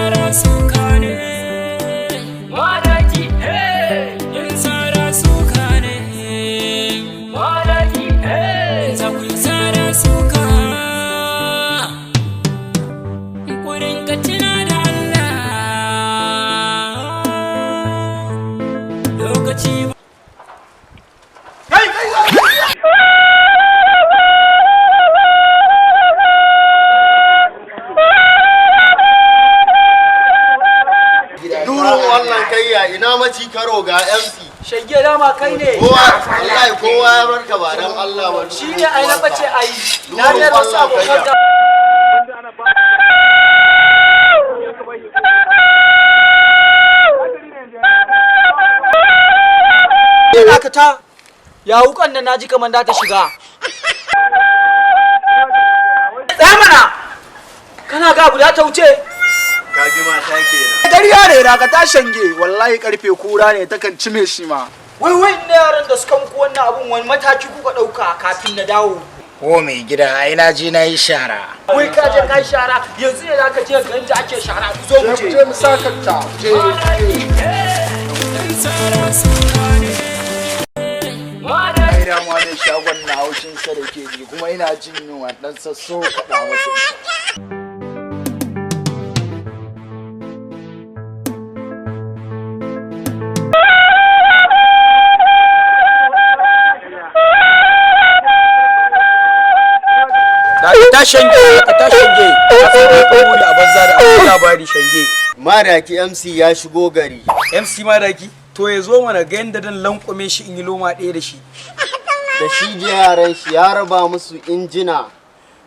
Sara Suka ne mamaki, Sara Suka ne mamaki, za ku yi Sara Suka ku rinka tuna da Allah lokaci ba. Wannan kayya ina maci karo ga MC shege dama kai ne wallahi kowa ya barka ba dan Allah ba shine ai na bace ai na da wasu abokan da ta ya hukan nan naji kaman da ta shiga tsamana kana ga guda ta wuce kaji mata kenan dariya ne da ka ta shange wallahi karfe kura ne takan cime shi ma wai ne yaran da suka muku wannan abun wani mataki kuka dauka kafin na dawo o mai gida ai na je na yi shara wai ka je kai shara yanzu ne zaka je ga inda ake shara ku zo mu je mu sakanta je ai da mu ne shagon na haushin sa da ke ji kuma ina jin yunwa dan sasso kada wasu ta shange ka sai ka wuri a banza da abin labari shange Madaki MC ya shigo gari MC Madaki to ya zo mana ga yanda dan lankwame shi in yi loma ɗaya da shi da shi da yaran shi ya raba musu injina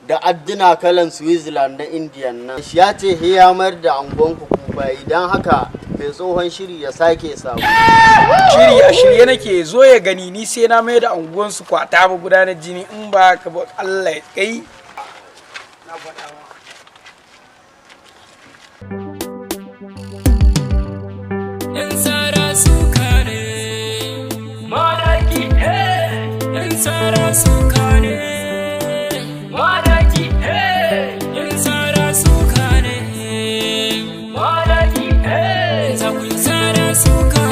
da adduna kalan Switzerland da Indian nan shi ya ce he ya mayar da angon ku ba idan haka mai tsohon shiri ya sake samu shiri a shirye nake zo ya gani ni sai na mai da anguwan su kwata ba gudanar jini in ba ka ba Allah ya kai Sara Suka ne mamaki, Sara Suka ne mamaki, Sara Suka ne mamaki, za ku yi Sara Suka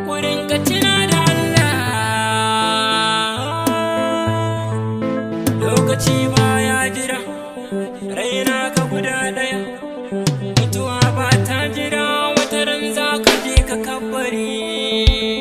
ku rinka tuna da Allah lokaci baya jira raina ka guda ɗaya mutuwa ba ta jira wata ran za ka je ka kabari.